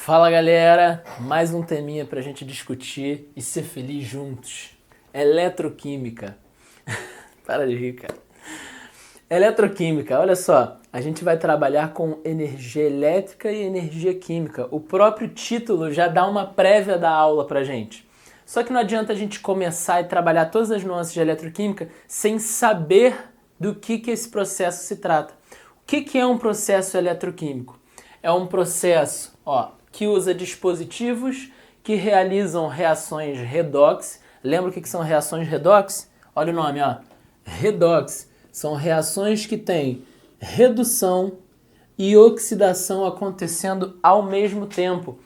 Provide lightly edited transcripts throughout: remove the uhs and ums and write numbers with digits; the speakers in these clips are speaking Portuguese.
Fala galera, mais um teminha pra gente discutir e ser feliz juntos. Eletroquímica. Para de rir, cara. Eletroquímica, olha só, a gente vai trabalhar com energia elétrica e energia química. O próprio título já dá uma prévia da aula pra gente. Só que não adianta a gente começar e trabalhar todas as nuances de eletroquímica sem saber do que esse processo se trata. O que é um processo eletroquímico? É um processo, que usa dispositivos que realizam reações redox. Lembra o que são reações redox? Olha o nome, redox. São reações que têm redução e oxidação acontecendo ao mesmo tempo.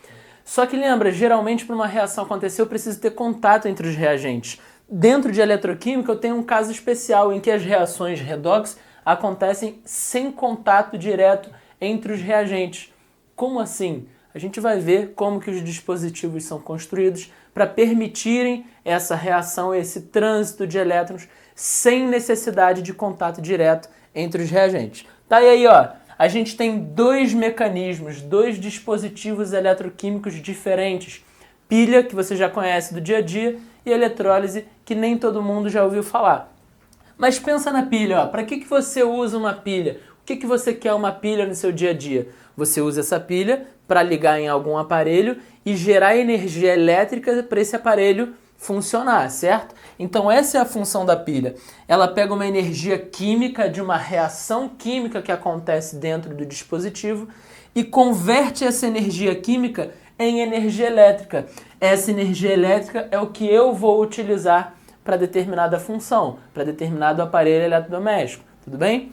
Só que lembra, geralmente para uma reação acontecer eu preciso ter contato entre os reagentes. Dentro de eletroquímica eu tenho um caso especial em que as reações redox acontecem sem contato direto entre os reagentes. Como assim? A gente vai ver como que os dispositivos são construídos para permitirem essa reação, esse trânsito de elétrons sem necessidade de contato direto entre os reagentes. Tá, e aí, a gente tem dois mecanismos, dois dispositivos eletroquímicos diferentes. Pilha, que você já conhece do dia a dia, e eletrólise, que nem todo mundo já ouviu falar. Mas pensa na pilha, para que você usa uma pilha? O que você quer uma pilha no seu dia a dia? Você usa essa pilha para ligar em algum aparelho e gerar energia elétrica para esse aparelho funcionar, certo? Então essa é a função da pilha. Ela pega uma energia química de uma reação química que acontece dentro do dispositivo e converte essa energia química em energia elétrica. Essa energia elétrica é o que eu vou utilizar para determinada função, para determinado aparelho eletrodoméstico, tudo bem?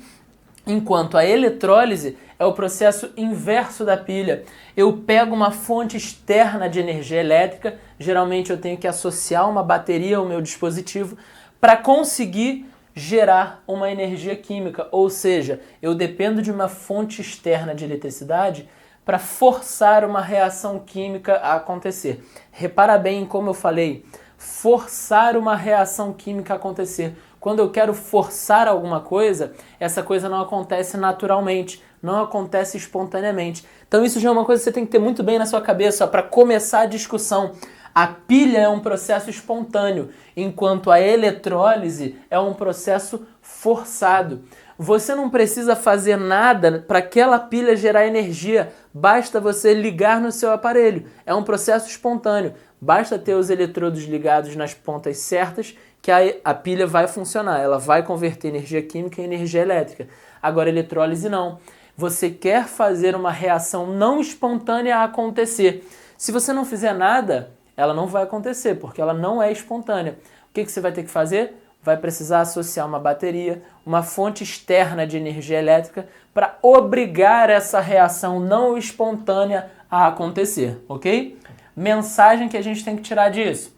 Enquanto a eletrólise é o processo inverso da pilha. Eu pego uma fonte externa de energia elétrica, geralmente eu tenho que associar uma bateria ao meu dispositivo para conseguir gerar uma energia química, ou seja, eu dependo de uma fonte externa de eletricidade para forçar uma reação química a acontecer. Repara bem como eu falei, forçar uma reação química a acontecer. Quando eu quero forçar alguma coisa, essa coisa não acontece naturalmente, não acontece espontaneamente. Então isso já é uma coisa que você tem que ter muito bem na sua cabeça para começar a discussão. A pilha é um processo espontâneo, enquanto a eletrólise é um processo forçado. Você não precisa fazer nada para aquela pilha gerar energia, basta você ligar no seu aparelho. É um processo espontâneo, basta ter os eletrodos ligados nas pontas certas que a pilha vai funcionar, ela vai converter energia química em energia elétrica. Agora, eletrólise não. Você quer fazer uma reação não espontânea acontecer. Se você não fizer nada, ela não vai acontecer, porque ela não é espontânea. O que você vai ter que fazer? Vai precisar associar uma bateria, uma fonte externa de energia elétrica para obrigar essa reação não espontânea a acontecer, ok? Mensagem que a gente tem que tirar disso.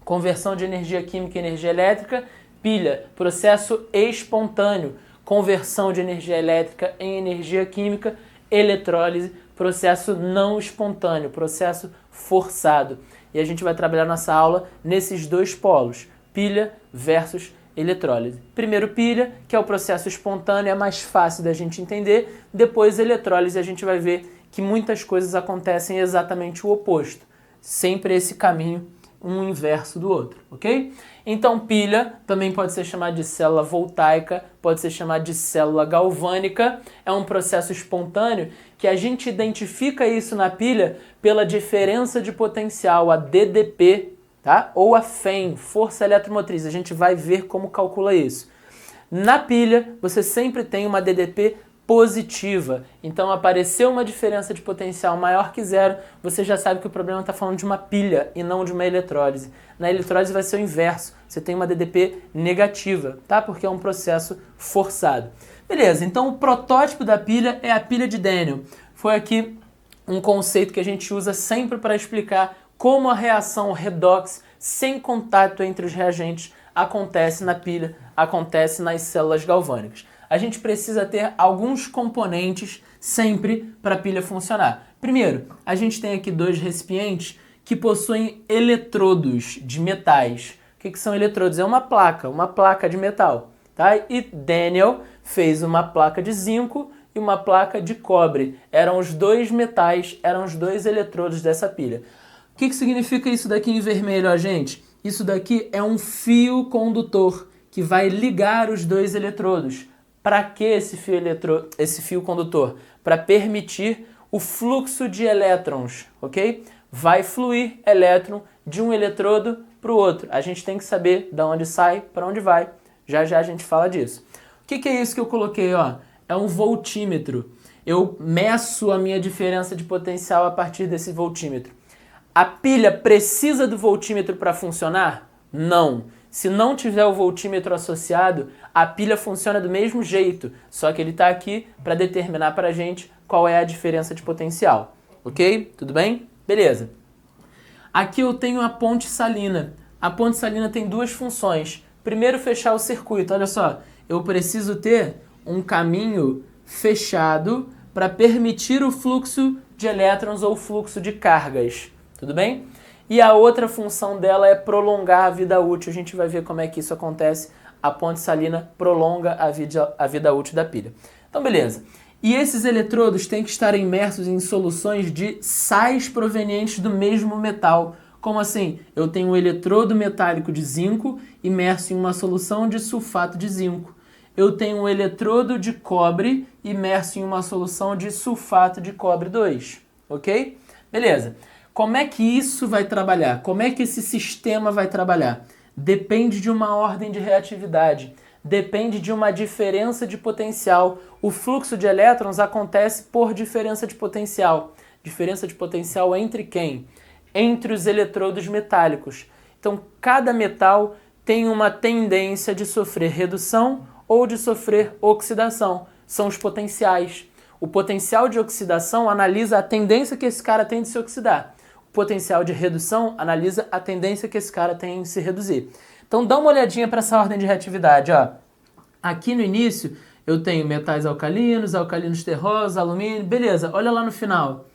Conversão de energia química em energia elétrica, pilha, processo espontâneo. Conversão de energia elétrica em energia química, eletrólise, processo não espontâneo, processo forçado. E a gente vai trabalhar nossa aula nesses dois polos, pilha versus eletrólise. Primeiro pilha, que é o processo espontâneo, é mais fácil da gente entender. Depois eletrólise, a gente vai ver que muitas coisas acontecem exatamente o oposto. Sempre esse caminho, um inverso do outro, ok? Então pilha também pode ser chamada de célula voltaica, pode ser chamada de célula galvânica, é um processo espontâneo que a gente identifica isso na pilha pela diferença de potencial, a DDP, tá? Ou a FEM, força eletromotriz, a gente vai ver como calcula isso. Na pilha você sempre tem uma DDP positiva. Então apareceu uma diferença de potencial maior que zero, você já sabe que o problema está falando de uma pilha e não de uma eletrólise. Na eletrólise vai ser o inverso, você tem uma DDP negativa, tá? Porque é um processo forçado. Beleza, então o protótipo da pilha é a pilha de Daniel. Foi aqui um conceito que a gente usa sempre para explicar como a reação redox sem contato entre os reagentes acontece na pilha, acontece nas células galvânicas. A gente precisa ter alguns componentes sempre para a pilha funcionar. Primeiro, a gente tem aqui dois recipientes que possuem eletrodos de metais. O que são eletrodos? É uma placa de metal. Tá? E Daniel fez uma placa de zinco e uma placa de cobre. Eram os dois metais, eram os dois eletrodos dessa pilha. O que significa isso daqui em vermelho, ó, gente? Isso daqui é um fio condutor que vai ligar os dois eletrodos. Para que esse fio condutor? Para permitir o fluxo de elétrons, ok? Vai fluir elétron de um eletrodo para o outro. A gente tem que saber de onde sai, para onde vai. Já já a gente fala disso. O que é isso que eu coloquei, ó? É um voltímetro. Eu meço a minha diferença de potencial a partir desse voltímetro. A pilha precisa do voltímetro para funcionar? Não. Se não tiver o voltímetro associado, a pilha funciona do mesmo jeito, só que ele está aqui para determinar para a gente qual é a diferença de potencial. Ok? Tudo bem? Beleza. Aqui eu tenho a ponte salina. A ponte salina tem duas funções. Primeiro, fechar o circuito. Olha só, eu preciso ter um caminho fechado para permitir o fluxo de elétrons ou fluxo de cargas. Tudo bem? E a outra função dela é prolongar a vida útil. A gente vai ver como é que isso acontece. A ponte salina prolonga a vida útil da pilha. Então, beleza. E esses eletrodos têm que estar imersos em soluções de sais provenientes do mesmo metal. Como assim? Eu tenho um eletrodo metálico de zinco imerso em uma solução de sulfato de zinco. Eu tenho um eletrodo de cobre imerso em uma solução de sulfato de cobre 2. Ok? Beleza. Como é que isso vai trabalhar? Como é que esse sistema vai trabalhar? Depende de uma ordem de reatividade, depende de uma diferença de potencial. O fluxo de elétrons acontece por diferença de potencial. Diferença de potencial entre quem? Entre os eletrodos metálicos. Então, cada metal tem uma tendência de sofrer redução ou de sofrer oxidação. São os potenciais. O potencial de oxidação analisa a tendência que esse cara tem de se oxidar. O potencial de redução analisa a tendência que esse cara tem de se reduzir. Então dá uma olhadinha para essa ordem de reatividade. Ó. Aqui no início eu tenho metais alcalinos, alcalinos terrosos, alumínio, beleza. Olha lá no final.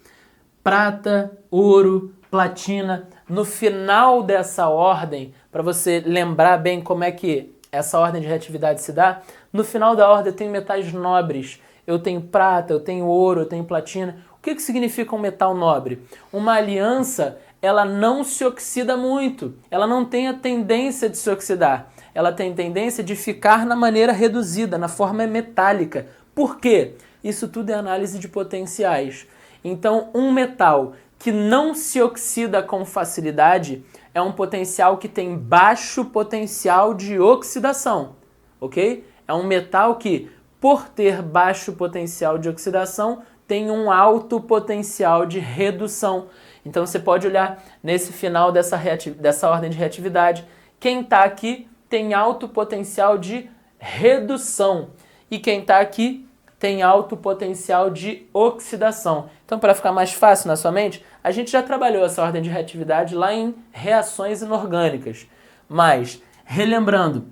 Prata, ouro, platina. No final dessa ordem, para você lembrar bem como é que essa ordem de reatividade se dá, no final da ordem eu tenho metais nobres. Eu tenho prata, eu tenho ouro, eu tenho platina. O que significa um metal nobre? Uma aliança, ela não se oxida muito. Ela não tem a tendência de se oxidar. Ela tem tendência de ficar na maneira reduzida, na forma metálica. Por quê? Isso tudo é análise de potenciais. Então, um metal que não se oxida com facilidade é um potencial que tem baixo potencial de oxidação. Ok? É um metal que, por ter baixo potencial de oxidação, tem um alto potencial de redução. Então você pode olhar nesse final dessa ordem de reatividade. Quem está aqui tem alto potencial de redução. E quem está aqui tem alto potencial de oxidação. Então, para ficar mais fácil na sua mente, a gente já trabalhou essa ordem de reatividade lá em reações inorgânicas. Mas, relembrando,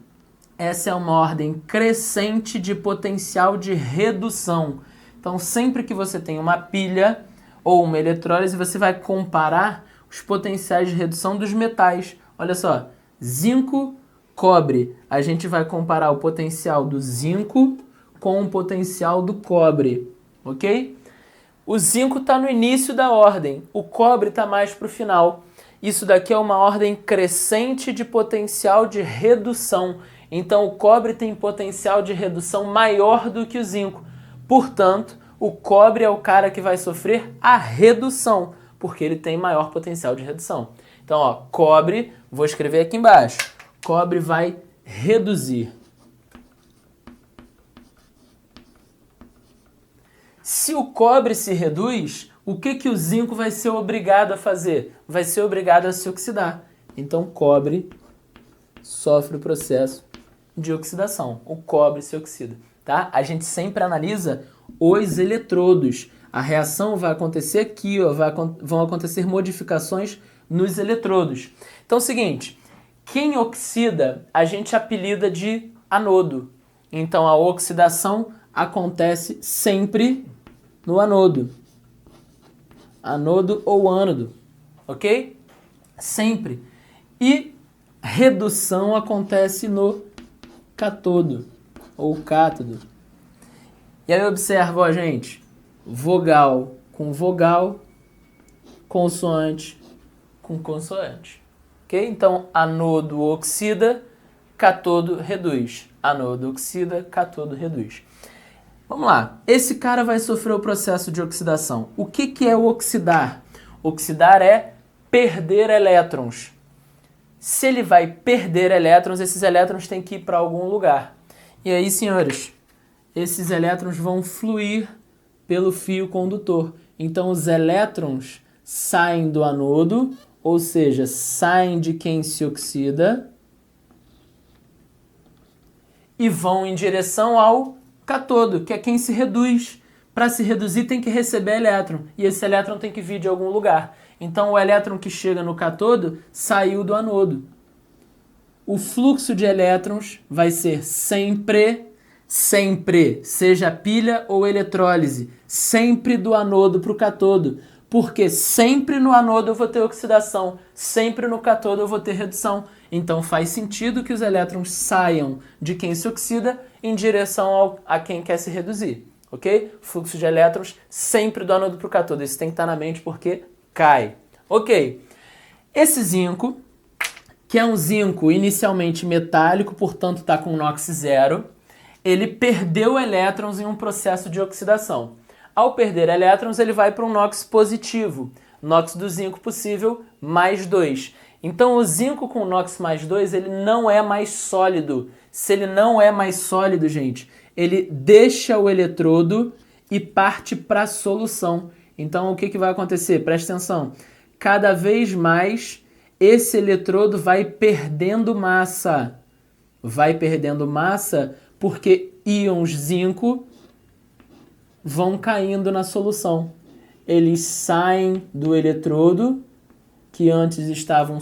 essa é uma ordem crescente de potencial de redução. Então, sempre que você tem uma pilha ou uma eletrólise, você vai comparar os potenciais de redução dos metais. Olha só, zinco, cobre. A gente vai comparar o potencial do zinco com o potencial do cobre, ok? O zinco está no início da ordem, o cobre está mais para o final. Isso daqui é uma ordem crescente de potencial de redução. Então, o cobre tem potencial de redução maior do que o zinco. Portanto, o cobre é o cara que vai sofrer a redução, porque ele tem maior potencial de redução. Então, ó, cobre, vou escrever aqui embaixo, cobre vai reduzir. Se o cobre se reduz, o que o zinco vai ser obrigado a fazer? Vai ser obrigado a se oxidar. Então, cobre sofre o processo de oxidação. O cobre se oxida. Tá? A gente sempre analisa os eletrodos. A reação vai acontecer aqui, ó, vão acontecer modificações nos eletrodos. Então é o seguinte, quem oxida a gente apelida de anodo. Então a oxidação acontece sempre no anodo. Anodo ou ânodo, ok? Sempre. E redução acontece no catodo ou cátodo. E aí observa, ó, gente, vogal com vogal, consoante com consoante. Ok? Então, anodo oxida, catodo reduz. Anodo oxida, catodo reduz. Vamos lá. Esse cara vai sofrer o processo de oxidação. O que é o oxidar? Oxidar é perder elétrons. Se ele vai perder elétrons, esses elétrons têm que ir para algum lugar. E aí, senhores, esses elétrons vão fluir pelo fio condutor. Então, os elétrons saem do anodo, ou seja, saem de quem se oxida e vão em direção ao catodo, que é quem se reduz. Para se reduzir tem que receber elétron, e esse elétron tem que vir de algum lugar. Então o elétron que chega no catodo saiu do anodo. O fluxo de elétrons vai ser sempre, seja pilha ou eletrólise, sempre do anodo para o catodo. Porque sempre no anodo eu vou ter oxidação, sempre no catodo eu vou ter redução. Então faz sentido que os elétrons saiam de quem se oxida em direção a quem quer se reduzir, ok? Fluxo de elétrons sempre do anodo para o catodo. Isso tem que estar na mente porque cai. Ok. Esse zinco, que é um zinco inicialmente metálico, portanto está com NOx zero, ele perdeu elétrons em um processo de oxidação. Ao perder elétrons, ele vai para um NOx positivo. NOx do zinco possível, mais 2. Então, o zinco com NOx mais 2, ele não é mais sólido. Se ele não é mais sólido, gente, ele deixa o eletrodo e parte para a solução. Então, o que vai acontecer? Presta atenção. Cada vez mais, esse eletrodo vai perdendo massa. Vai perdendo massa porque íons zinco vão caindo na solução. Eles saem do eletrodo, que antes estavam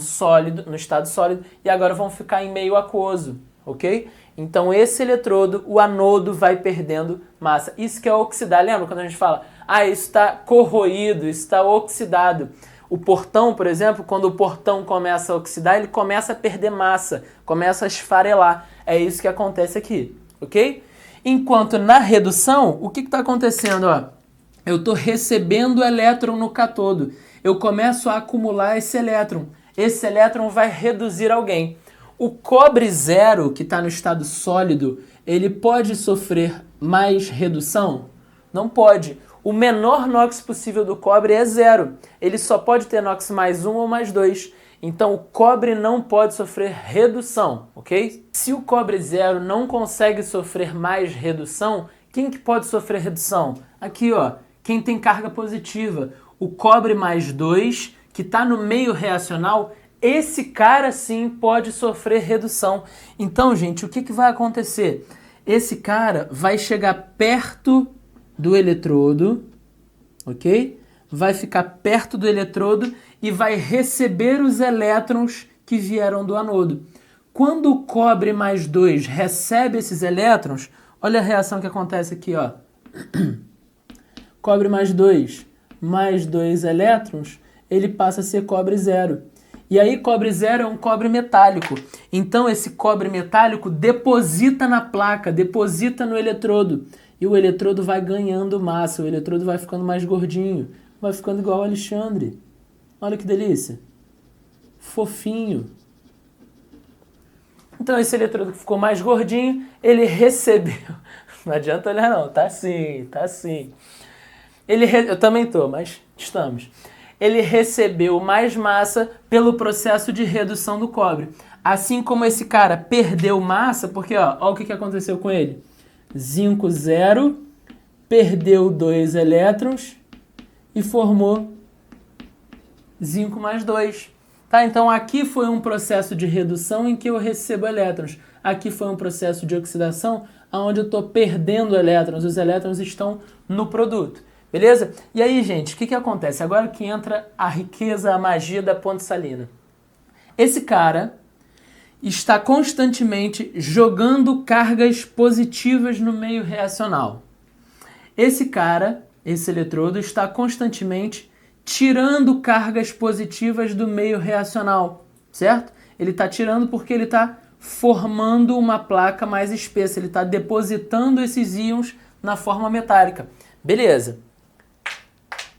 no estado sólido, e agora vão ficar em meio aquoso, ok? Então esse eletrodo, o anodo, vai perdendo massa. Isso que é oxidar. Lembra quando a gente fala, isso está corroído, isso está oxidado. O portão, por exemplo, quando o portão começa a oxidar, ele começa a perder massa, começa a esfarelar. É isso que acontece aqui, ok? Enquanto na redução, o que está acontecendo? Ó? Eu estou recebendo elétron no catodo. Eu começo a acumular esse elétron. Esse elétron vai reduzir alguém. O cobre zero, que está no estado sólido, ele pode sofrer mais redução? Não pode. O menor NOx possível do cobre é zero. Ele só pode ter NOx mais 1 ou mais 2. Então o cobre não pode sofrer redução, ok? Se o cobre zero não consegue sofrer mais redução, quem que pode sofrer redução? Aqui, ó, quem tem carga positiva. O cobre mais 2, que está no meio reacional, esse cara sim pode sofrer redução. Então, gente, o que vai acontecer? Esse cara vai chegar perto do eletrodo, ok? Vai ficar perto do eletrodo e vai receber os elétrons que vieram do anodo. Quando o cobre mais 2 recebe esses elétrons, olha a reação que acontece aqui, ó. Cobre mais 2 elétrons, ele passa a ser cobre zero. E aí cobre zero é um cobre metálico. Então esse cobre metálico deposita na placa, deposita no eletrodo. E o eletrodo vai ganhando massa, o eletrodo vai ficando mais gordinho, vai ficando igual ao Alexandre. Olha que delícia. Fofinho. Então esse eletrodo que ficou mais gordinho, ele recebeu... Não adianta olhar não, tá assim, tá assim. Eu também tô, mas estamos. Ele recebeu mais massa pelo processo de redução do cobre. Assim como esse cara perdeu massa, porque ó o que aconteceu com ele. Zinco zero, perdeu 2 elétrons e formou zinco mais 2. Tá? Então aqui foi um processo de redução em que eu recebo elétrons. Aqui foi um processo de oxidação onde eu estou perdendo elétrons. Os elétrons estão no produto. Beleza? E aí, gente, o que acontece? Agora que entra a riqueza, a magia da ponte salina. Esse cara está constantemente jogando cargas positivas no meio reacional. Esse cara, esse eletrodo, está constantemente tirando cargas positivas do meio reacional, certo? Ele está tirando porque ele está formando uma placa mais espessa, ele está depositando esses íons na forma metálica. Beleza.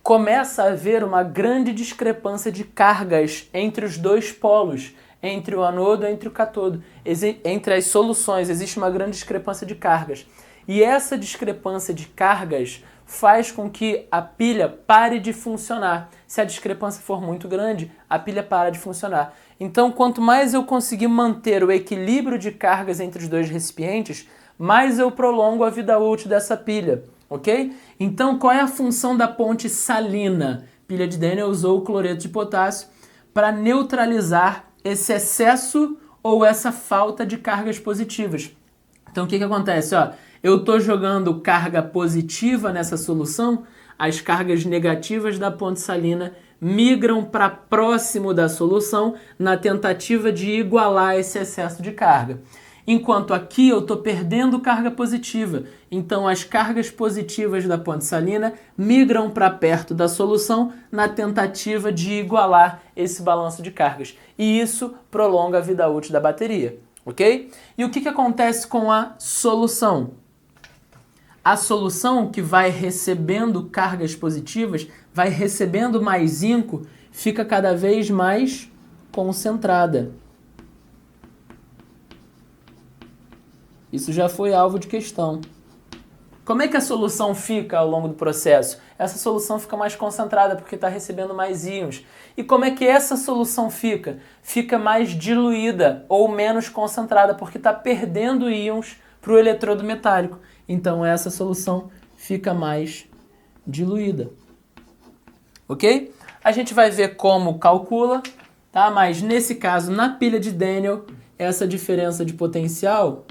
Começa a haver uma grande discrepância de cargas entre os dois polos, entre o anodo e entre o cátodo. Entre as soluções existe uma grande discrepância de cargas. E essa discrepância de cargas faz com que a pilha pare de funcionar. Se a discrepância for muito grande, a pilha para de funcionar. Então, quanto mais eu conseguir manter o equilíbrio de cargas entre os dois recipientes, mais eu prolongo a vida útil dessa pilha, ok? Então, qual é a função da ponte salina? Pilha de Daniell usou o cloreto de potássio para neutralizar esse excesso ou essa falta de cargas positivas. Então, o que acontece? Ó, eu estou jogando carga positiva nessa solução, as cargas negativas da ponte salina migram para próximo da solução na tentativa de igualar esse excesso de carga. Enquanto aqui eu estou perdendo carga positiva, então as cargas positivas da ponte salina migram para perto da solução na tentativa de igualar esse balanço de cargas. E isso prolonga a vida útil da bateria, ok? E o que acontece com a solução? A solução que vai recebendo cargas positivas, vai recebendo mais zinco, fica cada vez mais concentrada. Isso já foi alvo de questão. Como é que a solução fica ao longo do processo? Essa solução fica mais concentrada porque está recebendo mais íons. E como é que essa solução fica? Fica mais diluída ou menos concentrada porque está perdendo íons para o eletrodo metálico. Então essa solução fica mais diluída. Ok? A gente vai ver como calcula, tá? Mas nesse caso, na pilha de Daniell, essa diferença de potencial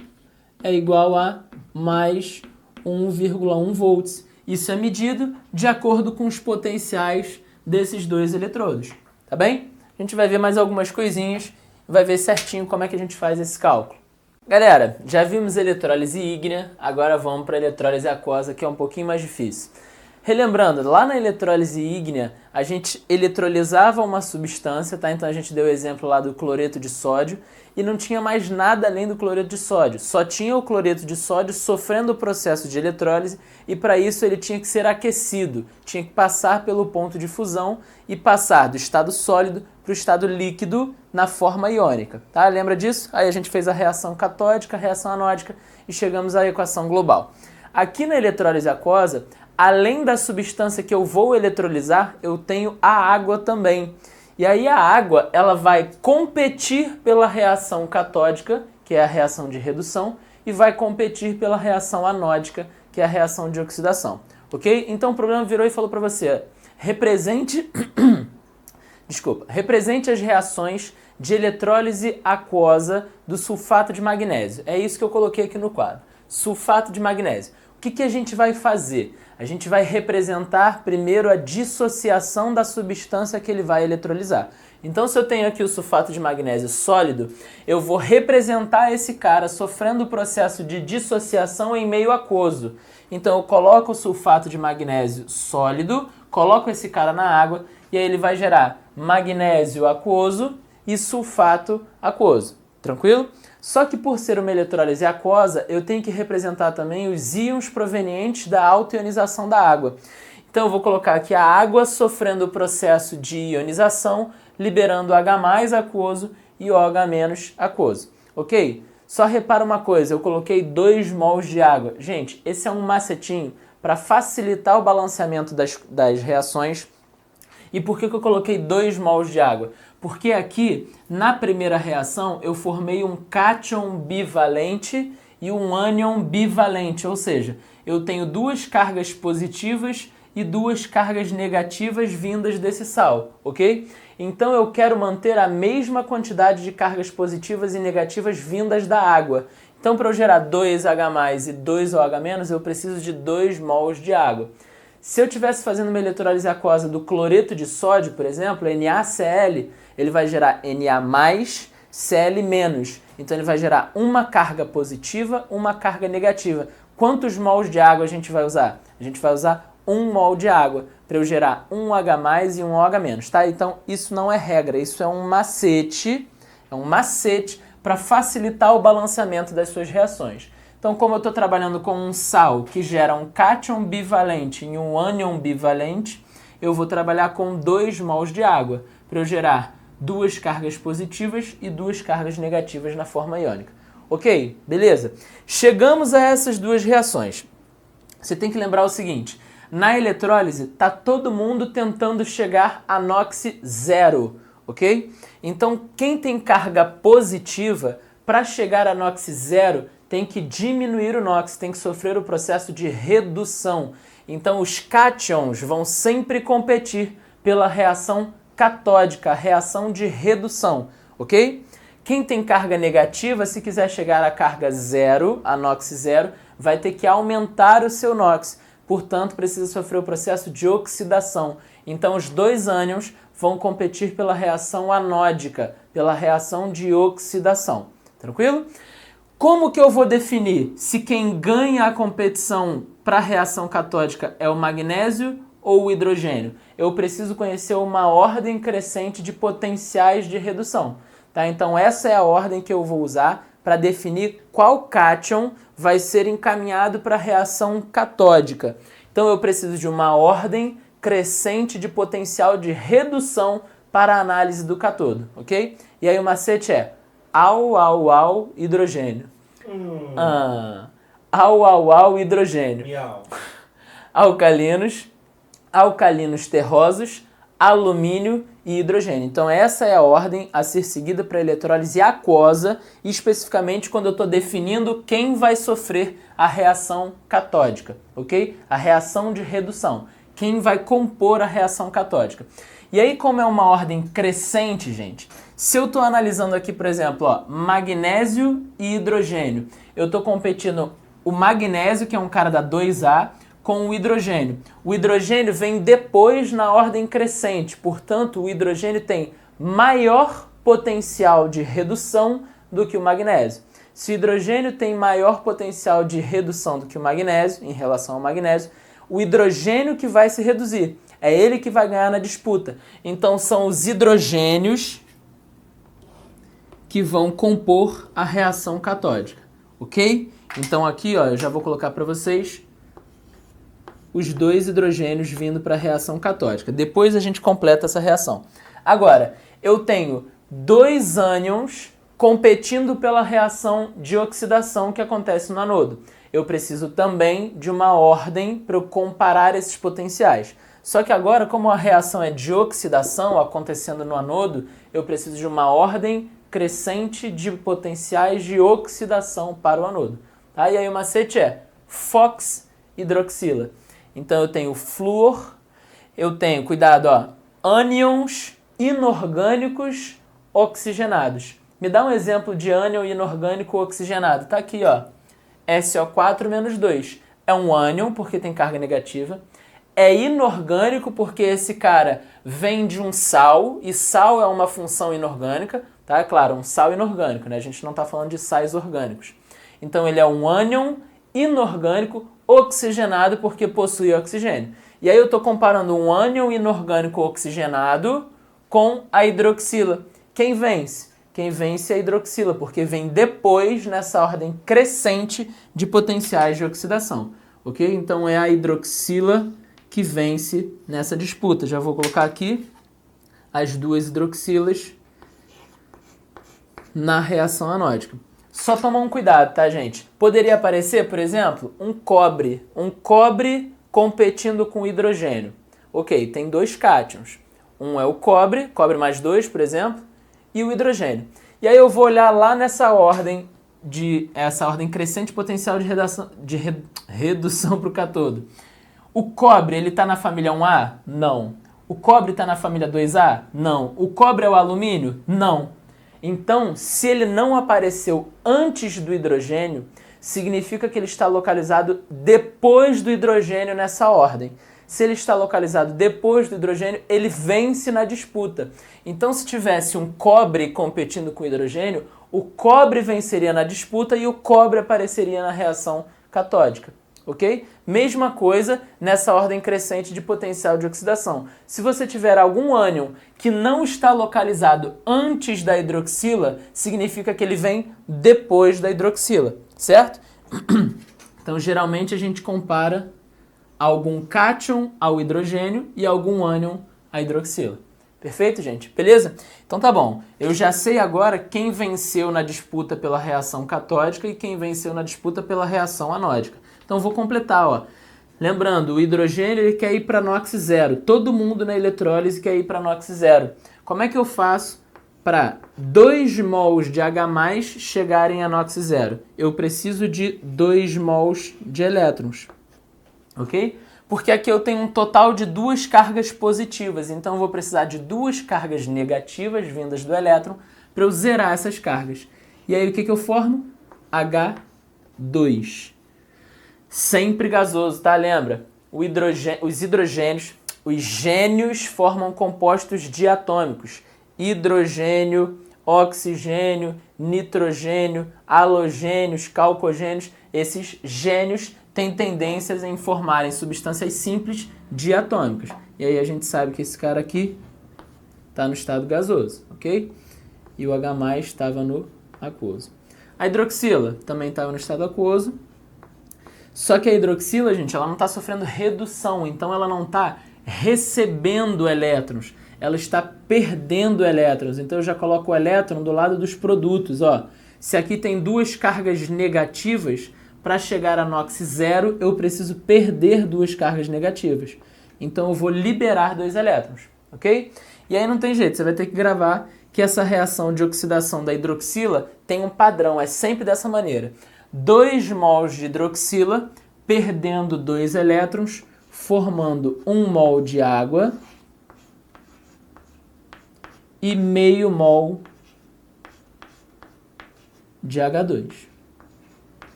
é igual a mais 1,1 volts. Isso é medido de acordo com os potenciais desses dois eletrodos, tá bem? A gente vai ver mais algumas coisinhas e vai ver certinho como é que a gente faz esse cálculo. Galera, já vimos eletrólise ígnea, agora vamos para a eletrólise aquosa, que é um pouquinho mais difícil. Relembrando, lá na eletrólise ígnea, a gente eletrolizava uma substância, tá? Então a gente deu o exemplo lá do cloreto de sódio e não tinha mais nada além do cloreto de sódio. Só tinha o cloreto de sódio sofrendo o processo de eletrólise e para isso ele tinha que ser aquecido, tinha que passar pelo ponto de fusão e passar do estado sólido para o estado líquido na forma iônica, tá? Lembra disso? Aí a gente fez a reação catódica, a reação anódica e chegamos à equação global. Aqui na eletrólise aquosa, além da substância que eu vou eletrolizar, eu tenho a água também. E aí a água, ela vai competir pela reação catódica, que é a reação de redução, e vai competir pela reação anódica, que é a reação de oxidação. Ok? Então o problema virou e falou para você, represente as reações de eletrólise aquosa do sulfato de magnésio. É isso que eu coloquei aqui no quadro. Sulfato de magnésio. O que a gente vai fazer? A gente vai representar primeiro a dissociação da substância que ele vai eletrolizar. Então, se eu tenho aqui o sulfato de magnésio sólido, eu vou representar esse cara sofrendo o processo de dissociação em meio aquoso. Então, eu coloco o sulfato de magnésio sólido, coloco esse cara na água e aí ele vai gerar magnésio aquoso e sulfato aquoso. Tranquilo? Só que por ser uma eletrólise aquosa, eu tenho que representar também os íons provenientes da autoionização da água. Então eu vou colocar aqui a água sofrendo o processo de ionização, liberando H+ aquoso e OH- aquoso. Ok? Só repara uma coisa, eu coloquei 2 mols de água. Gente, esse é um macetinho para facilitar o balanceamento das reações. E por que eu coloquei 2 mols de água? Porque aqui, na primeira reação, eu formei um cátion bivalente e um ânion bivalente, ou seja, eu tenho 2 cargas positivas e 2 cargas negativas vindas desse sal, ok? Então eu quero manter a mesma quantidade de cargas positivas e negativas vindas da água. Então para eu gerar 2H+ e 2OH-, eu preciso de 2 mols de água. Se eu estivesse fazendo uma eletrólise aquosa do cloreto de sódio, por exemplo, NaCl, ele vai gerar Na+, Cl-. Então ele vai gerar uma carga positiva, uma carga negativa. Quantos mols de água a gente vai usar? A gente vai usar 1 mol de água para eu gerar um H+ e um OH-, tá? Então isso não é regra, isso é um macete para facilitar o balanceamento das suas reações. Então, como eu estou trabalhando com um sal que gera um cátion bivalente e um ânion bivalente, eu vou trabalhar com 2 mols de água para eu gerar 2 cargas positivas e 2 cargas negativas na forma iônica. Ok? Beleza? Chegamos a essas duas reações. Você tem que lembrar o seguinte, na eletrólise está todo mundo tentando chegar a NOx zero, ok? Então, quem tem carga positiva, para chegar a NOx zero, tem que diminuir o NOx, tem que sofrer o processo de redução. Então, os cátions vão sempre competir pela reação catódica, a reação de redução, ok? Quem tem carga negativa, se quiser chegar a carga zero, a NOx zero, vai ter que aumentar o seu NOx. Portanto, precisa sofrer o processo de oxidação. Então, os 2 ânions vão competir pela reação anódica, pela reação de oxidação. Tranquilo? Como que eu vou definir se quem ganha a competição para a reação catódica é o magnésio ou o hidrogênio? Eu preciso conhecer uma ordem crescente de potenciais de redução. Tá? Então, essa é a ordem que eu vou usar para definir qual cátion vai ser encaminhado para a reação catódica. Então, eu preciso de uma ordem crescente de potencial de redução para a análise do cátodo, ok? E aí o macete é hidrogênio. Hidrogênio. Miau. Alcalinos terrosos, alumínio e hidrogênio. Então essa é a ordem a ser seguida para a eletrólise aquosa, especificamente quando eu estou definindo quem vai sofrer a reação catódica, ok? A reação de redução. Quem vai compor a reação catódica. E aí, como é uma ordem crescente, gente, se eu estou analisando aqui, por exemplo, ó, magnésio e hidrogênio, eu estou competindo o magnésio, que é um cara da 2A, com o hidrogênio. O hidrogênio vem depois na ordem crescente, portanto, o hidrogênio tem maior potencial de redução do que o magnésio. Se o hidrogênio tem maior potencial de redução do que o magnésio, em relação ao magnésio, o hidrogênio que vai se reduzir. É ele que vai ganhar na disputa. Então, são os hidrogênios que vão compor a reação catódica, ok? Então, aqui, ó, eu já vou colocar para vocês os 2 hidrogênios vindo para a reação catódica. Depois a gente completa essa reação. Agora, eu tenho 2 ânions competindo pela reação de oxidação que acontece no anodo. Eu preciso também de uma ordem para eu comparar esses potenciais. Só que agora, como a reação é de oxidação acontecendo no anodo, eu preciso de uma ordem crescente de potenciais de oxidação para o anodo. Tá? E aí o macete é FOX hidroxila. Então eu tenho flúor, eu tenho, cuidado, ó, ânions inorgânicos oxigenados. Me dá um exemplo de ânion inorgânico oxigenado. Tá aqui, ó, SO4-2. É um ânion porque tem carga negativa. É inorgânico porque esse cara vem de um sal, e sal é uma função inorgânica, tá? É claro, um sal inorgânico, né? A gente não está falando de sais orgânicos. Então ele é um ânion inorgânico oxigenado porque possui oxigênio. E aí eu estou comparando um ânion inorgânico oxigenado com a hidroxila. Quem vence? Quem vence é a hidroxila, porque vem depois nessa ordem crescente de potenciais de oxidação. Ok? Então é a hidroxila que vence nessa disputa. Já vou colocar aqui as 2 hidroxilas na reação anódica. Só tomar um cuidado, tá, gente? Poderia aparecer, por exemplo, um cobre competindo com hidrogênio. Ok, tem 2 cátions. Um é o cobre mais 2, por exemplo, e o hidrogênio. E aí eu vou olhar lá nessa ordem, essa ordem crescente potencial de redução para o cátodo. O cobre, ele está na família 1A? Não. O cobre está na família 2A? Não. O cobre é o alumínio? Não. Então, se ele não apareceu antes do hidrogênio, significa que ele está localizado depois do hidrogênio nessa ordem. Se ele está localizado depois do hidrogênio, ele vence na disputa. Então, se tivesse um cobre competindo com o hidrogênio, o cobre venceria na disputa e o cobre apareceria na reação catódica. Ok? Mesma coisa nessa ordem crescente de potencial de oxidação. Se você tiver algum ânion que não está localizado antes da hidroxila, significa que ele vem depois da hidroxila, certo? Então, geralmente, a gente compara algum cátion ao hidrogênio e algum ânion à hidroxila. Perfeito, gente? Beleza? Então tá bom. Eu já sei agora quem venceu na disputa pela reação catódica e quem venceu na disputa pela reação anódica. Então vou completar, ó. Lembrando, o hidrogênio ele quer ir para NOx zero. Todo mundo na eletrólise quer ir para NOx zero. Como é que eu faço para 2 mols de H+ chegarem a NOx zero? Eu preciso de 2 mols de elétrons. Ok? Porque aqui eu tenho um total de 2 cargas positivas, então eu vou precisar de 2 cargas negativas vindas do elétron para eu zerar essas cargas. E aí o que eu formo? H2. Sempre gasoso, tá? Lembra? Os gênios formam compostos diatômicos. Hidrogênio, oxigênio, nitrogênio, halogênios, calcogênios. Esses gênios têm tendências em formarem substâncias simples diatômicas. E aí a gente sabe que esse cara aqui está no estado gasoso, ok? E o H+ estava no aquoso. A hidroxila também estava no estado aquoso. Só que a hidroxila, gente, ela não está sofrendo redução, então ela não está recebendo elétrons, ela está perdendo elétrons. Então eu já coloco o elétron do lado dos produtos, ó. Se aqui tem 2 cargas negativas, para chegar a NOx zero, eu preciso perder 2 cargas negativas. Então eu vou liberar 2 elétrons, ok? E aí não tem jeito, você vai ter que gravar que essa reação de oxidação da hidroxila tem um padrão, é sempre dessa maneira. 2 mols de hidroxila perdendo 2 elétrons, formando 1 mol de água e meio mol de H2.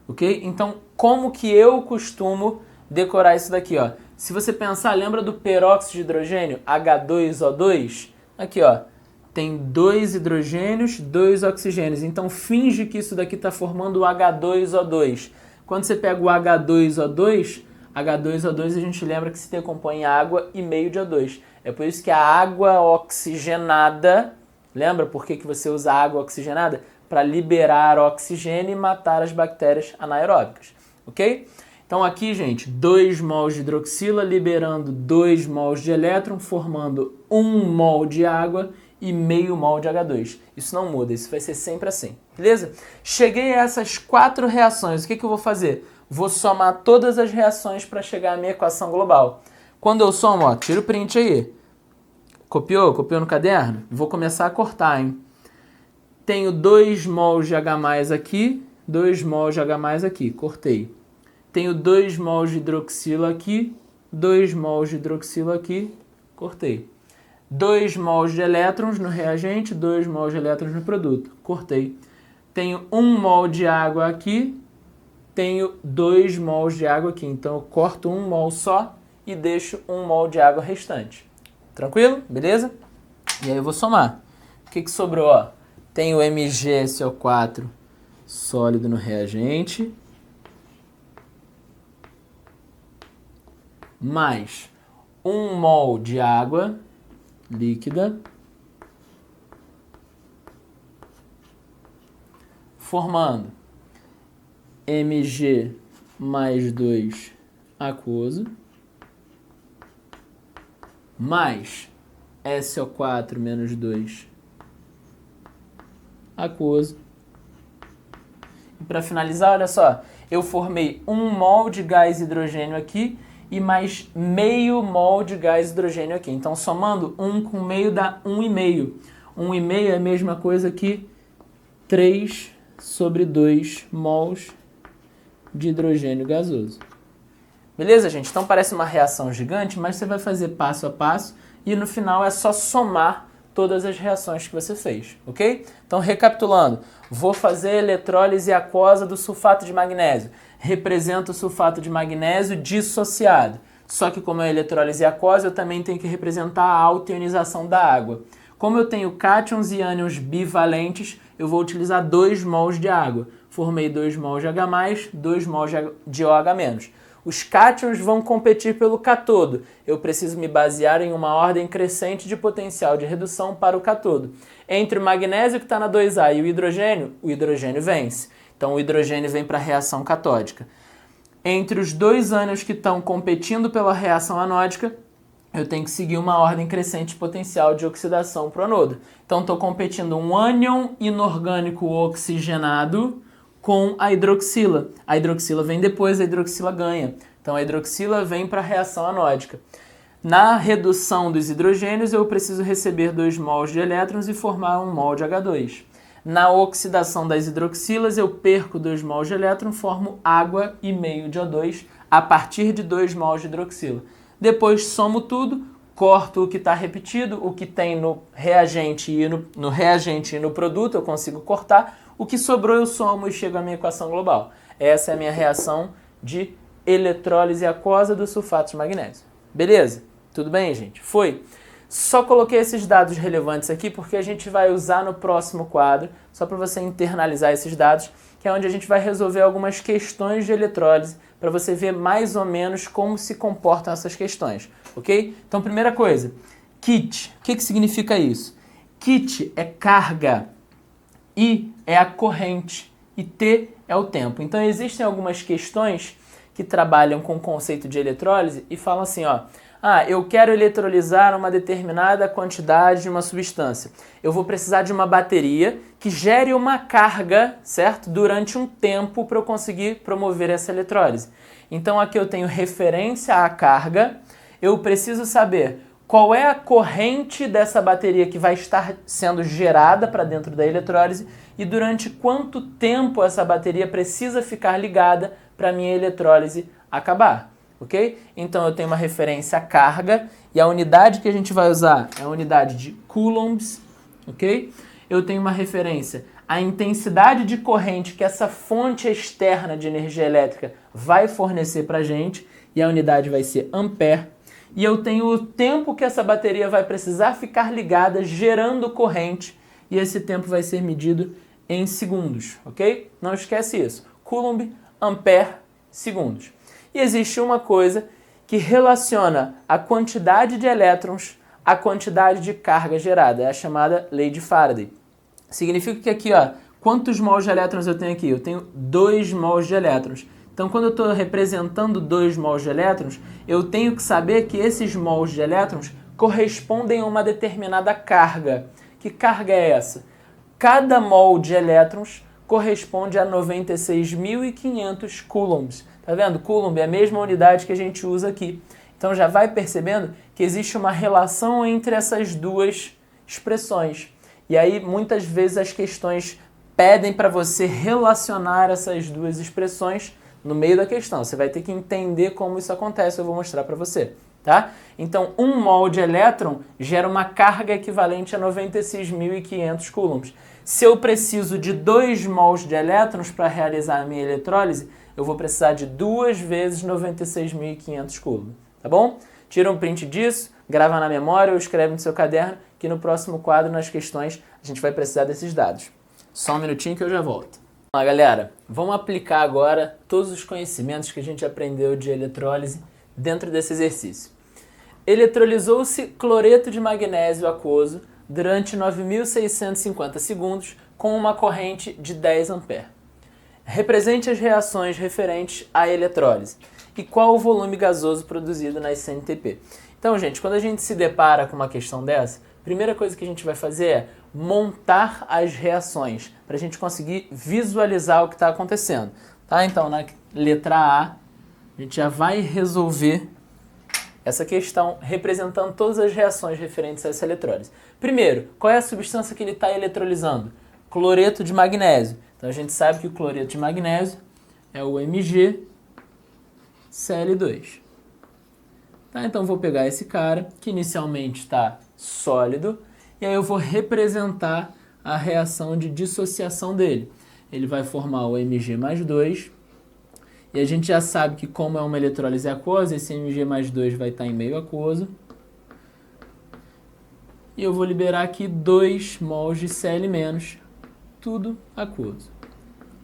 Ok? Então, como que eu costumo decorar isso daqui, ó? Se você pensar, lembra do peróxido de hidrogênio, H2O2? Aqui, ó, tem 2 hidrogênios, 2 oxigênios. Então, finge que isso daqui está formando o H2O2. Quando você pega o H2O2 a gente lembra que se decompõe em água e meio de O2. É por isso que a água oxigenada, lembra por que você usa água oxigenada? Para liberar oxigênio e matar as bactérias anaeróbicas, ok? Então aqui, gente, 2 mols de hidroxila liberando 2 mols de elétron, formando 1 mol de água e meio mol de H2. Isso não muda, isso vai ser sempre assim, beleza? Cheguei a essas 4 reações, o que eu vou fazer? Vou somar todas as reações para chegar à minha equação global. Quando eu somo, ó, tira o print aí. Copiou? Copiou no caderno? Vou começar a cortar, hein? Tenho 2 mols de H+ aqui, 2 mols de H+ aqui, cortei. Tenho 2 mols de hidroxila aqui, 2 mols de hidroxila aqui, cortei. 2 mols de elétrons no reagente, 2 mols de elétrons no produto, cortei. Tenho 1 mol de água aqui, tenho 2 mols de água aqui, então eu corto 1 mol só e deixo 1 mol de água restante. Tranquilo? Beleza? E aí eu vou somar. O que sobrou? Ó? Tenho MgSO4 sólido no reagente, mais 1 mol de água líquida, formando Mg mais 2 aquoso, mais SO4 menos 2 aquoso. E para finalizar, olha só, eu formei 1 mol de gás hidrogênio aqui e mais meio mol de gás hidrogênio aqui. Então, somando 1 com meio dá 1,5. 1,5 é a mesma coisa que 3 sobre 2 mols de hidrogênio gasoso. Beleza, gente? Então parece uma reação gigante, mas você vai fazer passo a passo e no final é só somar todas as reações que você fez, ok? Então, recapitulando, vou fazer eletrólise aquosa do sulfato de magnésio. Representa o sulfato de magnésio dissociado. Só que como é eletrólise aquosa, eu também tenho que representar a altionização da água. Como eu tenho cátions e ânions bivalentes, eu vou utilizar 2 mols de água. Formei 2 mols de H+, 2 mols de OH-. Os cátions vão competir pelo cátodo. Eu preciso me basear em uma ordem crescente de potencial de redução para o cátodo. Entre o magnésio que está na 2A e o hidrogênio vence. Então o hidrogênio vem para a reação catódica. Entre os dois ânions que estão competindo pela reação anódica, eu tenho que seguir uma ordem crescente potencial de oxidação para o anodo. Então estou competindo um ânion inorgânico oxigenado com a hidroxila. A hidroxila vem depois, a hidroxila ganha. Então a hidroxila vem para a reação anódica. Na redução dos hidrogênios, eu preciso receber 2 mols de elétrons e formar 1 mol de H2. Na oxidação das hidroxilas, eu perco 2 mols de elétron, formo água e meio de O2 a partir de 2 mols de hidroxila. Depois somo tudo, corto o que está repetido, o que tem no reagente e no produto eu consigo cortar, o que sobrou eu somo e chego à minha equação global. Essa é a minha reação de eletrólise aquosa do sulfato de magnésio. Beleza? Tudo bem, gente? Foi? Só coloquei esses dados relevantes aqui porque a gente vai usar no próximo quadro, só para você internalizar esses dados, que é onde a gente vai resolver algumas questões de eletrólise, para você ver mais ou menos como se comportam essas questões, ok? Então, primeira coisa, kit. O que significa isso? Kit é carga, I é a corrente e T é o tempo. Então, existem algumas questões que trabalham com o conceito de eletrólise e falam assim, ó, eu quero eletrolizar uma determinada quantidade de uma substância. Eu vou precisar de uma bateria que gere uma carga, certo? Durante um tempo para eu conseguir promover essa eletrólise. Então aqui eu tenho referência à carga, eu preciso saber qual é a corrente dessa bateria que vai estar sendo gerada para dentro da eletrólise e durante quanto tempo essa bateria precisa ficar ligada para a minha eletrólise acabar. Ok? Então eu tenho uma referência à carga e a unidade que a gente vai usar é a unidade de coulombs, ok? Eu tenho uma referência à intensidade de corrente que essa fonte externa de energia elétrica vai fornecer para a gente e a unidade vai ser ampere. E eu tenho o tempo que essa bateria vai precisar ficar ligada gerando corrente e esse tempo vai ser medido em segundos, ok? Não esquece isso. Coulomb, ampere, segundos. E existe uma coisa que relaciona a quantidade de elétrons à quantidade de carga gerada. É a chamada lei de Faraday. Significa que aqui, ó, quantos mols de elétrons eu tenho aqui? Eu tenho 2 mols de elétrons. Então, quando eu estou representando 2 mols de elétrons, eu tenho que saber que esses mols de elétrons correspondem a uma determinada carga. Que carga é essa? Cada mol de elétrons corresponde a 96.500 coulombs. Tá vendo? Coulomb é a mesma unidade que a gente usa aqui. Então já vai percebendo que existe uma relação entre essas duas expressões. E aí muitas vezes as questões pedem para você relacionar essas duas expressões no meio da questão. Você vai ter que entender como isso acontece, eu vou mostrar para você. Tá? Então 1 mol de elétron gera uma carga equivalente a 96.500 coulombs. Se eu preciso de 2 mols de elétrons para realizar a minha eletrólise, eu vou precisar de 2 vezes 96.500 coulombs, tá bom? Tira um print disso, grava na memória ou escreve no seu caderno, que no próximo quadro, nas questões, a gente vai precisar desses dados. Só um minutinho que eu já volto. Bom, galera, vamos aplicar agora todos os conhecimentos que a gente aprendeu de eletrólise dentro desse exercício. Eletrolizou-se cloreto de magnésio aquoso durante 9.650 segundos com uma corrente de 10 A. Represente as reações referentes à eletrólise e qual o volume gasoso produzido na SNTP. Então, gente, quando a gente se depara com uma questão dessa, a primeira coisa que a gente vai fazer é montar as reações para a gente conseguir visualizar o que está acontecendo. Tá? Então, na letra A, a gente já vai resolver essa questão representando todas as reações referentes a essa eletrólise. Primeiro, qual é a substância que ele está eletrolizando? Cloreto de magnésio. Então a gente sabe que o cloreto de magnésio é o MgCl2. Tá? Então vou pegar esse cara, que inicialmente está sólido, e aí eu vou representar a reação de dissociação dele. Ele vai formar o Mg mais 2, e a gente já sabe que como é uma eletrólise aquosa, esse Mg mais 2 vai estar em meio aquoso. E eu vou liberar aqui 2 mols de Cl-, tudo aquoso.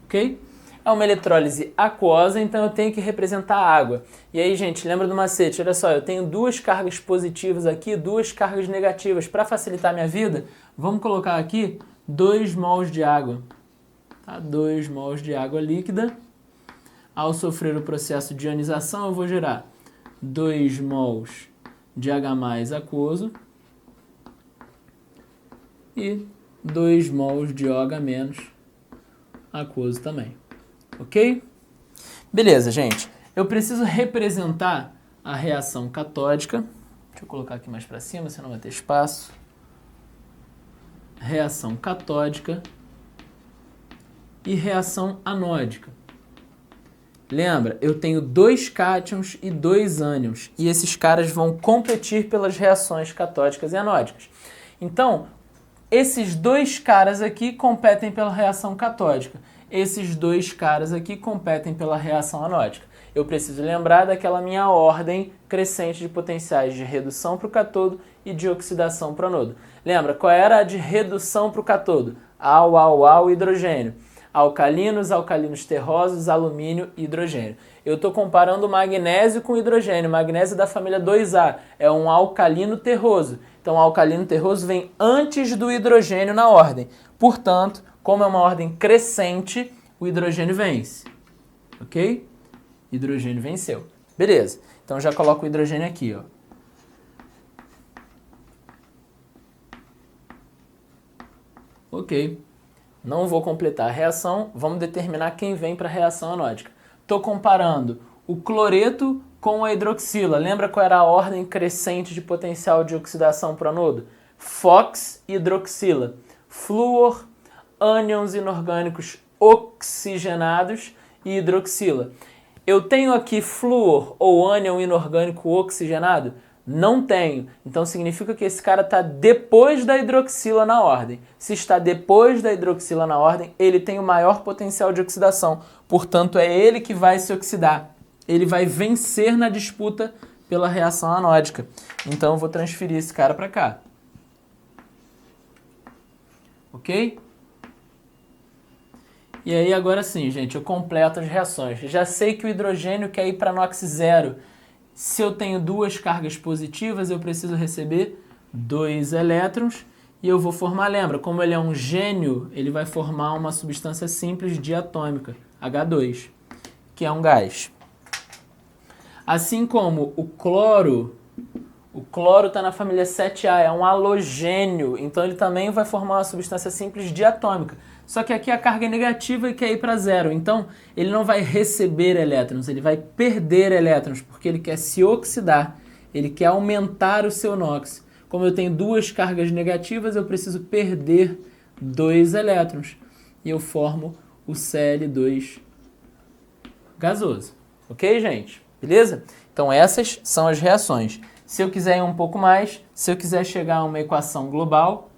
Ok? É uma eletrólise aquosa, então eu tenho que representar a água. E aí, gente, lembra do macete? Olha só, eu tenho 2 cargas positivas aqui, 2 cargas negativas. Para facilitar a minha vida, vamos colocar aqui 2 mols de água. a 2 mols de água líquida. Ao sofrer o processo de ionização, eu vou gerar 2 mols de H+ aquoso e 2 mols de OH- aquoso também. Ok? Beleza, gente. Eu preciso representar a reação catódica. Deixa eu colocar aqui mais para cima, senão vai ter espaço. Reação catódica e reação anódica. Lembra, eu tenho 2 cátions e 2 ânions, e esses caras vão competir pelas reações catódicas e anódicas. Então, esses 2 caras aqui competem pela reação catódica, esses 2 caras aqui competem pela reação anódica. Eu preciso lembrar daquela minha ordem crescente de potenciais de redução para o catodo e de oxidação para o anodo. Lembra, qual era a de redução para o catodo? Al, hidrogênio. Alcalinos, alcalinos terrosos, alumínio e hidrogênio. Eu estou comparando magnésio com hidrogênio. Magnésio da família 2A é um alcalino terroso. Então, o alcalino terroso vem antes do hidrogênio na ordem. Portanto, como é uma ordem crescente, o hidrogênio vence. Ok? Hidrogênio venceu. Beleza. Então, já coloco o hidrogênio aqui, ó. Ok. Não vou completar a reação, vamos determinar quem vem para a reação anódica. Estou comparando o cloreto com a hidroxila. Lembra qual era a ordem crescente de potencial de oxidação para o anodo? FOX e hidroxila. Flúor, ânions inorgânicos oxigenados e hidroxila. Eu tenho aqui flúor ou ânion inorgânico oxigenado? Não tenho. Então significa que esse cara está depois da hidroxila na ordem. Se está depois da hidroxila na ordem, ele tem o maior potencial de oxidação. Portanto, é ele que vai se oxidar. Ele vai vencer na disputa pela reação anódica. Então eu vou transferir esse cara para cá. Ok? E aí agora sim, gente, eu completo as reações. Já sei que o hidrogênio quer ir para NOx zero. Se eu tenho 2 cargas positivas, eu preciso receber 2 elétrons e eu vou formar, lembra, como ele é um gênio, ele vai formar uma substância simples diatômica, H2, que é um gás. Assim como o cloro está na família 7A, é um halogênio, então ele também vai formar uma substância simples diatômica. Só que aqui a carga é negativa e quer ir para zero, então ele não vai receber elétrons, ele vai perder elétrons, porque ele quer se oxidar, ele quer aumentar o seu NOx. Como eu tenho 2 cargas negativas, eu preciso perder 2 elétrons, e eu formo o Cl2 gasoso. Ok, gente? Beleza? Então essas são as reações. Se eu quiser ir um pouco mais, se eu quiser chegar a uma equação global,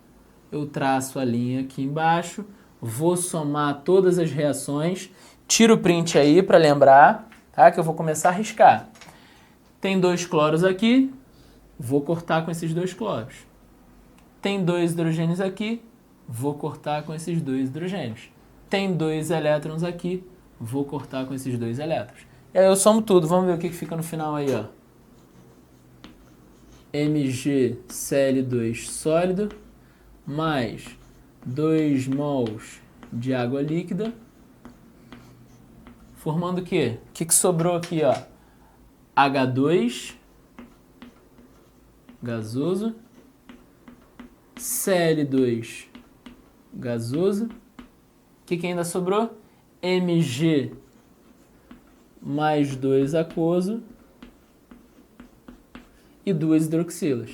eu traço a linha aqui embaixo, vou somar todas as reações, tiro o print aí para lembrar, tá? Que eu vou começar a riscar. Tem 2 cloros aqui, vou cortar com esses 2 cloros. Tem 2 hidrogênios aqui, vou cortar com esses 2 hidrogênios. Tem 2 elétrons aqui, vou cortar com esses 2 elétrons. E aí eu somo tudo, vamos ver o que fica no final aí, ó. MgCl2 sólido mais 2 mols de água líquida, formando o quê? O que sobrou aqui, ó? H2 gasoso, Cl2 gasoso. O que ainda sobrou? Mg mais 2 aquoso e 2 hidroxilas.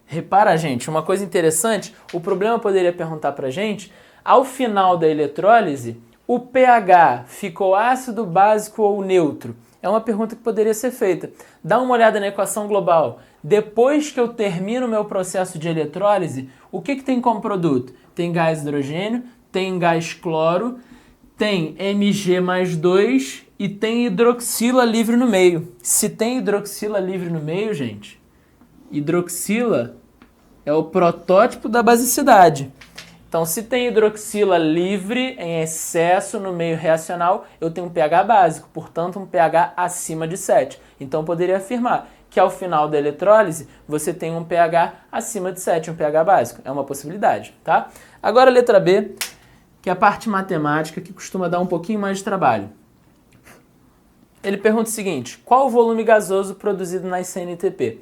Repara, gente, uma coisa interessante, o problema poderia perguntar pra gente, ao final da eletrólise, o pH ficou ácido, básico ou neutro? É uma pergunta que poderia ser feita. Dá uma olhada na equação global. Depois que eu termino o meu processo de eletrólise, o que tem como produto? Tem gás hidrogênio, tem gás cloro, tem Mg mais 2 e tem hidroxila livre no meio. Se tem hidroxila livre no meio, gente, hidroxila é o protótipo da basicidade. Então, se tem hidroxila livre em excesso no meio reacional, eu tenho um pH básico, portanto, um pH acima de 7. Então, eu poderia afirmar que ao final da eletrólise você tem um pH acima de 7, um pH básico. É uma possibilidade, tá? Agora a letra B, que é a parte matemática, que costuma dar um pouquinho mais de trabalho. Ele pergunta o seguinte: qual o volume gasoso produzido nas CNTP?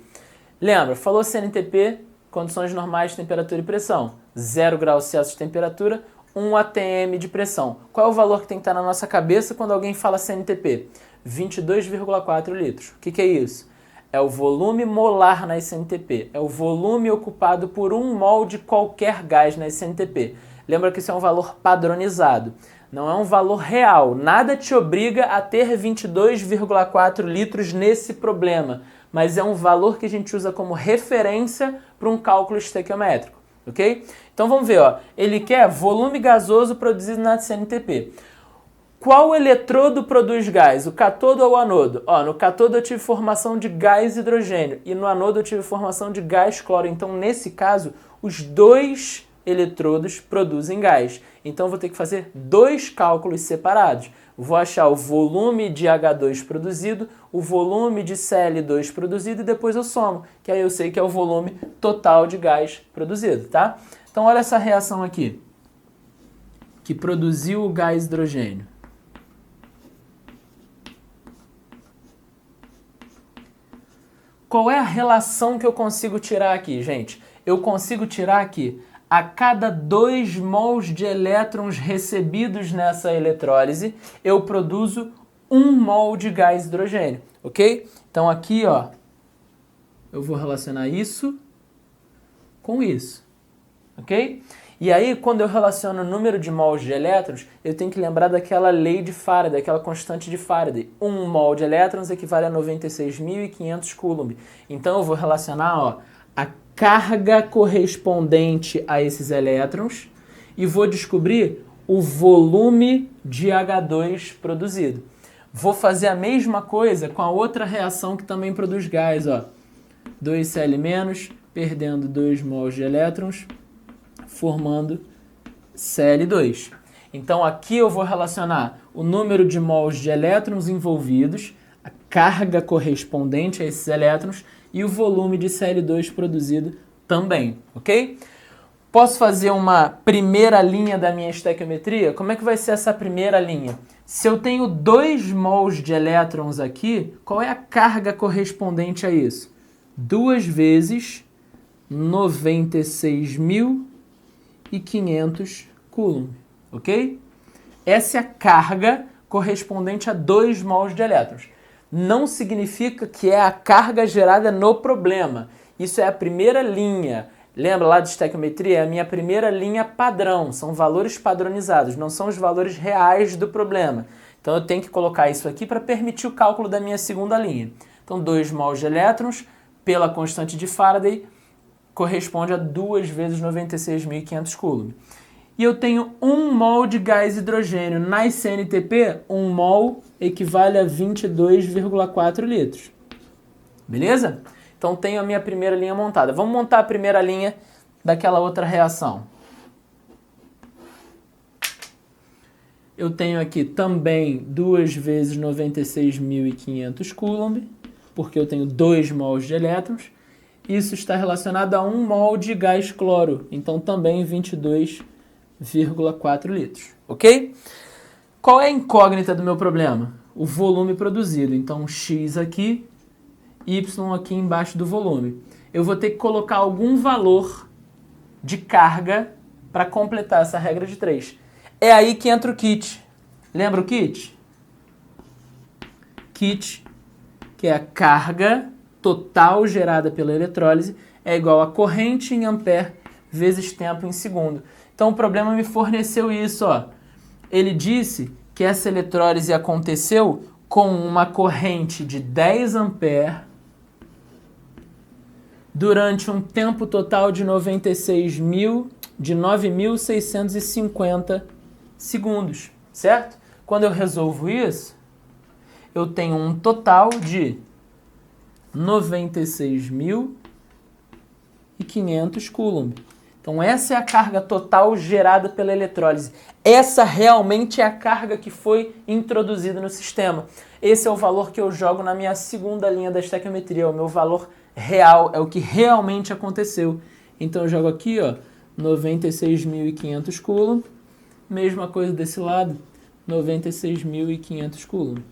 Lembra, falou CNTP, condições normais de temperatura e pressão. 0 graus Celsius de temperatura, 1 atm de pressão. Qual é o valor que tem que estar na nossa cabeça quando alguém fala CNTP? 22,4 litros. O que é isso? É o volume molar na SNTP. É o volume ocupado por 1 mol de qualquer gás na SNTP. Lembra que isso é um valor padronizado. Não é um valor real. Nada te obriga a ter 22,4 litros nesse problema. Mas é um valor que a gente usa como referência para um cálculo estequiométrico. Ok? Então vamos ver. Ó. Ele quer volume gasoso produzido na SNTP. Qual eletrodo produz gás? O catodo ou o anodo? Ó, no catodo eu tive formação de gás hidrogênio e no anodo eu tive formação de gás cloro. Então, nesse caso, os dois eletrodos produzem gás. Então, eu vou ter que fazer dois cálculos separados. Vou achar o volume de H2 produzido, o volume de Cl2 produzido e depois eu somo, que aí eu sei que é o volume total de gás produzido, tá? Então, olha essa reação aqui, que produziu o gás hidrogênio. Qual é a relação que eu consigo tirar aqui, gente? Eu consigo tirar aqui, a cada 2 mols de elétrons recebidos nessa eletrólise, eu produzo 1 mol de gás hidrogênio, ok? Então aqui, ó, eu vou relacionar isso com isso, ok? E aí, quando eu relaciono o número de mols de elétrons, eu tenho que lembrar daquela lei de Faraday, aquela constante de Faraday. 1 mol de elétrons equivale a 96.500 coulomb. Então, eu vou relacionar ó, a carga correspondente a esses elétrons e vou descobrir o volume de H2 produzido. Vou fazer a mesma coisa com a outra reação que também produz gás. Ó. 2Cl-, perdendo 2 mols de elétrons, formando Cl2. Então aqui eu vou relacionar o número de mols de elétrons envolvidos, a carga correspondente a esses elétrons e o volume de Cl2 produzido também, ok? Posso fazer uma primeira linha da minha estequiometria? Como é que vai ser essa primeira linha? Se eu tenho 2 mols de elétrons aqui, qual é a carga correspondente a isso? 2 vezes 96.500 coulomb, ok? Essa é a carga correspondente a 2 mols de elétrons. Não significa que é a carga gerada no problema. Isso é a primeira linha. Lembra lá de estequiometria? É a minha primeira linha padrão. São valores padronizados, não são os valores reais do problema. Então eu tenho que colocar isso aqui para permitir o cálculo da minha segunda linha. Então 2 mols de elétrons pela constante de Faraday corresponde a 2 vezes 96.500 coulomb. E eu tenho 1 mol de gás hidrogênio. Nas CNTP, 1 mol equivale a 22,4 litros. Beleza? Então tenho a minha primeira linha montada. Vamos montar a primeira linha daquela outra reação. Eu tenho aqui também 2 vezes 96.500 coulomb, porque eu tenho 2 mols de elétrons. Isso está relacionado a 1 mol de gás cloro, então também 22,4 litros, ok? Qual é a incógnita do meu problema? O volume produzido, então X aqui, Y aqui embaixo do volume. Eu vou ter que colocar algum valor de carga para completar essa regra de 3. É aí que entra o kit. Lembra o kit? Kit, que é a carga total gerada pela eletrólise, é igual a corrente em ampere vezes tempo em segundo. Então o problema me forneceu isso. Ó. Ele disse que essa eletrólise aconteceu com uma corrente de 10 ampere durante um tempo total de 9.650 segundos, certo? Quando eu resolvo isso, eu tenho um total de 96.500 coulomb. Então essa é a carga total gerada pela eletrólise. Essa realmente é a carga que foi introduzida no sistema. Esse é o valor que eu jogo na minha segunda linha da estequiometria, é o meu valor real, é o que realmente aconteceu. Então eu jogo aqui, ó, 96.500 coulomb, mesma coisa desse lado, 96.500 coulomb.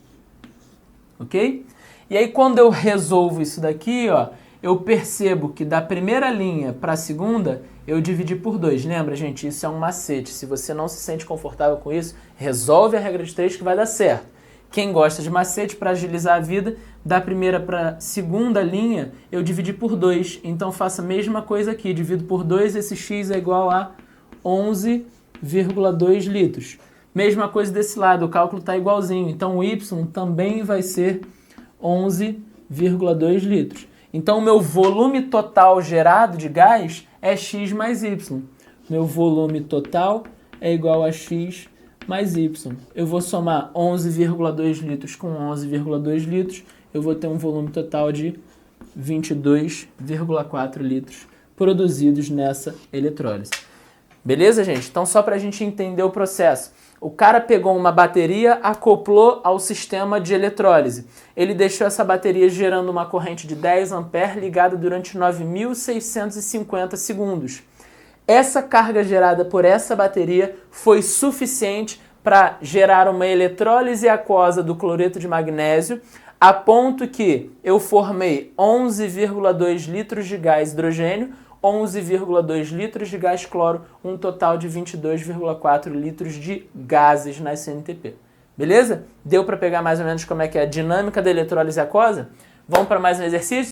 Ok? E aí quando eu resolvo isso daqui, ó, eu percebo que da primeira linha para a segunda, eu dividi por 2. Lembra, gente? Isso é um macete. Se você não se sente confortável com isso, resolve a regra de 3 que vai dar certo. Quem gosta de macete para agilizar a vida, da primeira para a segunda linha, eu dividi por 2. Então faço a mesma coisa aqui. Divido por 2, esse x é igual a 11,2 litros. Mesma coisa desse lado, o cálculo está igualzinho. Então o y também vai ser 11,2 litros. Então, o meu volume total gerado de gás é x mais y. Meu volume total é igual a x mais y. Eu vou somar 11,2 litros com 11,2 litros. Eu vou ter um volume total de 22,4 litros produzidos nessa eletrólise. Beleza, gente? Então, só para a gente entender o processo. O cara pegou uma bateria, acoplou ao sistema de eletrólise. Ele deixou essa bateria gerando uma corrente de 10 amperes ligada durante 9.650 segundos. Essa carga gerada por essa bateria foi suficiente para gerar uma eletrólise aquosa do cloreto de magnésio, a ponto que eu formei 11,2 litros de gás hidrogênio, 11,2 litros de gás cloro, um total de 22,4 litros de gases na SNTP. Beleza? Deu para pegar mais ou menos como é que é a dinâmica da eletrólise aquosa? Vamos para mais um exercício?